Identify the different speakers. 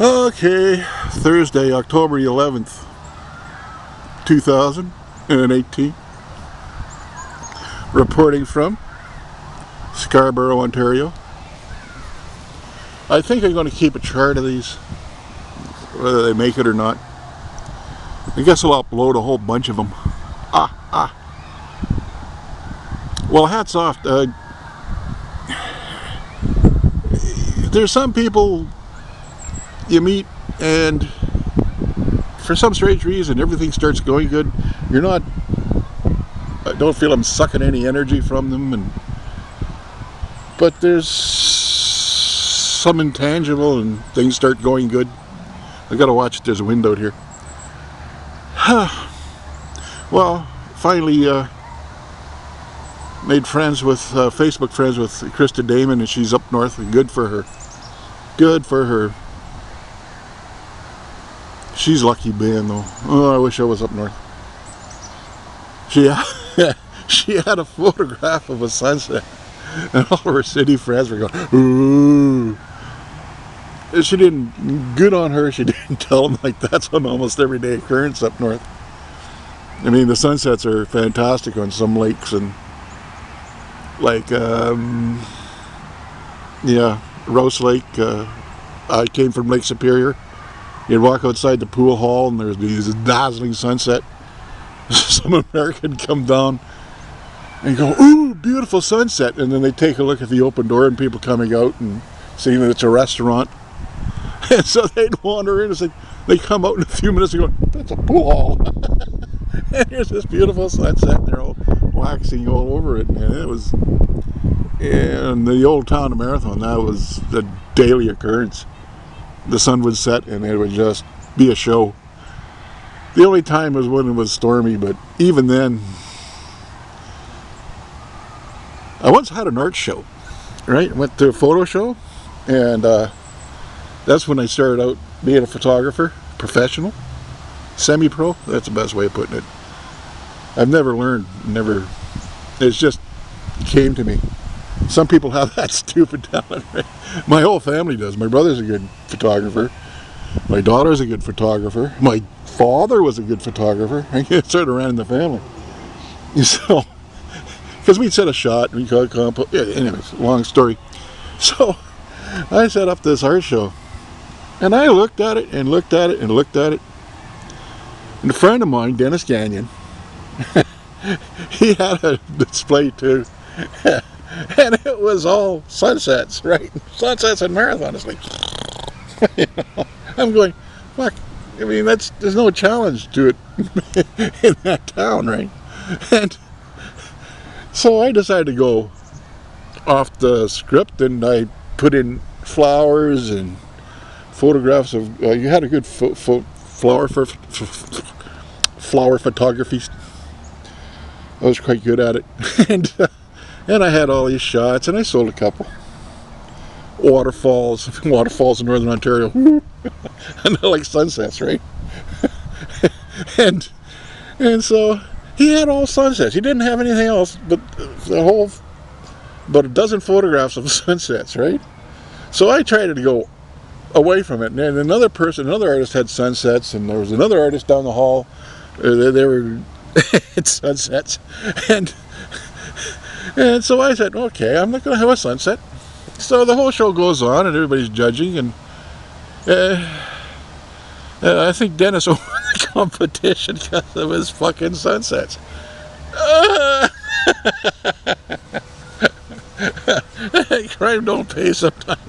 Speaker 1: Okay, Thursday, October 11th, 2018. Reporting from Scarborough, Ontario. I think I'm going to keep a chart of these, whether they make it or not. I guess I'll upload a whole bunch of them. Well, hats off. There's some people you meet and for some strange reason everything starts going good. I don't feel I'm sucking any energy from them, but there's some intangible and things start going good. I gotta watch it. There's a wind out here. Well, finally made friends with Facebook friends with Krista Dayman, and she's up north. Good for her. Good for her. She's lucky being though. Oh, I wish I was up north. She had a photograph of a sunset, and all of her city friends were going, ooh. She didn't, good on her, she didn't tell them like that's an almost everyday occurrence up north. I mean, the sunsets are fantastic on some lakes, and like, yeah, Rouse Lake. I came from Lake Superior. You'd walk outside the pool hall and there's this dazzling sunset. Some American come down and go, ooh, beautiful sunset. And then they take a look at the open door and people coming out and seeing that it's a restaurant. And so they'd wander in and say, they come out in a few minutes and go, that's a pool hall. And here's this beautiful sunset and they're all waxing all over it. And it was, in the old town of Marathon, that was a daily occurrence. The sun would set and it would just be a show. The only time was when it was stormy, but even then, I once had an art show, right? Went to a photo show, and that's when I started out being a photographer, professional, semi-pro. That's the best way of putting it. I've never learned, it just came to me. Some people have that stupid talent, right? My whole family does. My brother's a good photographer. My daughter's a good photographer. My father was a good photographer. I started around in the family. So, because we'd set a shot, we called compo. Yeah, anyways, long story. So, I set up this art show. And I looked at it and looked at it and looked at it. And a friend of mine, Dennis Gagnon, he had a display too. And it was all sunsets, right? Sunsets and Marathon. It's like, you know, I'm going, fuck. I mean, there's no challenge to it in that town, right? And so I decided to go off the script, and I put in flowers and photographs of. You had a good flower photography. I was quite good at it, and I had all these shots, and I sold a couple. Waterfalls in northern Ontario. And I like sunsets, right? and so he had all sunsets. He didn't have anything else but about a dozen photographs of sunsets, right? So I tried to go away from it. And then another artist had sunsets, and there was another artist down the hall. They were at sunsets, and so I said, okay, I'm not going to have a sunset. So the whole show goes on, and everybody's judging, and I think Dennis won the competition because of his fucking sunsets. Crime don't pay sometimes.